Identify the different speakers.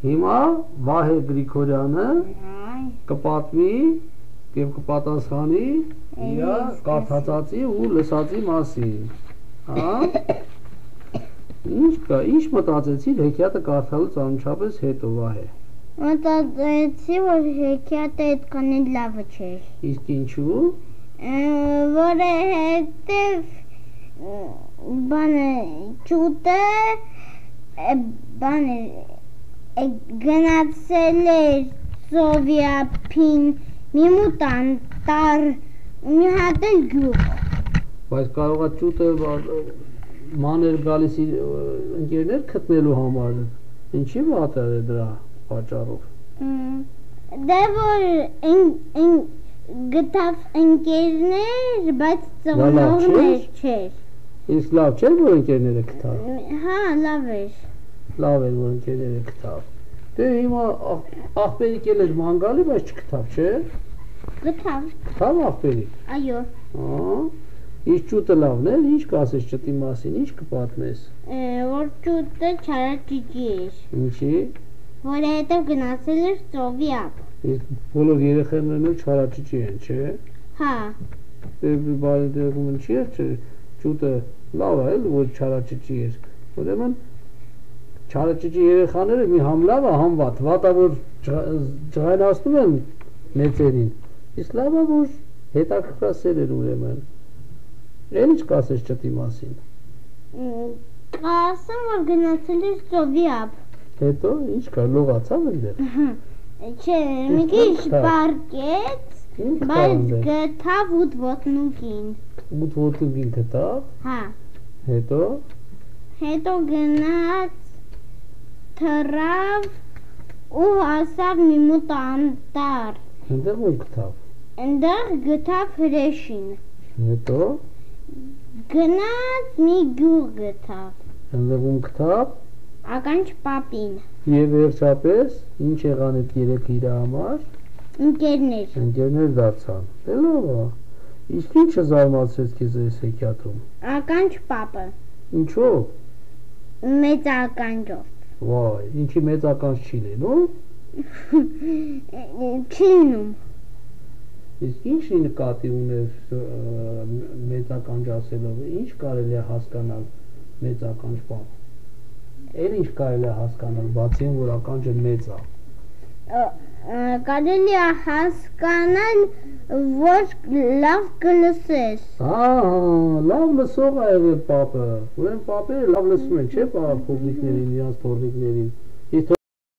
Speaker 1: Հիմա Վահե Գրիգորյանը կպատմի եւ կպատասխանի իր կարդացածի ու լսածի մասին։ Հա։ Ինչ մտածեցիր հեքիաթը կարդալուց անմիջապես հետո Վահե։
Speaker 2: Մտածեցի, որ հեքիաթը այդքան լավը չէր։
Speaker 1: Իսկ ինչու։
Speaker 2: Որովհետև ճուտը գնացել էր Սովիափին մի մութ անտառ մի հատ գյուղ։
Speaker 1: Բայց կարող է ճուտը մաներ գալիս ընկերներ գտնելու համար։ Ինչի՞ վատ է դրա պատճառով։
Speaker 2: Դե որ գտավ ընկերներ, բայց ծնողներ չէր։
Speaker 1: Իսկ լավ չէր որ ընկերները գտավ։
Speaker 2: Հա, լավ էր։
Speaker 1: Լավ էր որ ընկերները գտավ։ Դե հիմա աղբերիկ էլ էր ման գալի, բայց չգտավ, չէ։
Speaker 2: Գտավ։
Speaker 1: Գտավ աղբերիկ։
Speaker 2: Այո։
Speaker 1: Իսկ ճուտը լավն էր, ինչ կասես ճտի մասին, ինչ կպատմես։
Speaker 2: Որ ճուտը չարաճճի էր։
Speaker 1: Ինչի։
Speaker 2: Որովհետև գնացել էր Սովիափ։
Speaker 1: Իսկ բոլոր երեխաներն էլ չարաճճի են, չէ։
Speaker 2: Հա։
Speaker 1: Դե ինչի՞ էր ճուտը լավ է, որ չարաճճի էր։ Ուրեմն չարաճճի երեխաները մի համ լավ է, համ վատ։ Վատը որ ջղայնացնում են մեծերին։ Իսկ լավը որ հետաքրքրասեր էր ուրեմն։ Էլ ինչ կասես ճտի մասին։
Speaker 2: Կասեմ, որ գնացել էր Սովիափ։
Speaker 1: Հետո ինչ կա, լողացավ այնտեղ։
Speaker 2: Չէ, մի քիչ պարկեց, բայց գտավ 8 ոտնուկին։
Speaker 1: 8 ոտնուկին գտավ։
Speaker 2: Հա։
Speaker 1: Հետո
Speaker 2: գնաց թռավ ու հասավ մի մութ անտառ։
Speaker 1: Այնտեղ ում գտավ։
Speaker 2: Այնտեղ գտավ հրեշին։
Speaker 1: Հետո
Speaker 2: գնաց մի գյուղ գտավ։
Speaker 1: Այնտեղ ում գտավ։
Speaker 2: Ականջ պապին։
Speaker 1: Եվ վերջապես ինչ եղան այդ երեքը իր համար։ Ընկերներ դարձան։ Դե լավ է։ Իսկ ինչը զարմացրեց քեզ այս հեքիաթում։
Speaker 2: Ականջ պապը։
Speaker 1: Ինչո՞վ։
Speaker 2: Մեծ ականջով։
Speaker 1: Վայ, ինչի մեծ ականջ չի լինում։
Speaker 2: Չի լինում։
Speaker 1: Իսկ ինչի նկատի ուներ մեծ ականջ ասելով, ինչ կարելի է հասկանալ մեծ ականջ պապ։ Էլ ինչ կարելի է հասկանալ, բացի այն որ ականջը մեծ է։
Speaker 2: Կարելի է հասկանալ, որ լավ կլսես։
Speaker 1: Լավ լսող է եղել պապը։ Ուրեմն պապերը լավ լսում են, չէ՞ փոքրիկներին, իրանց թոռնիկներին։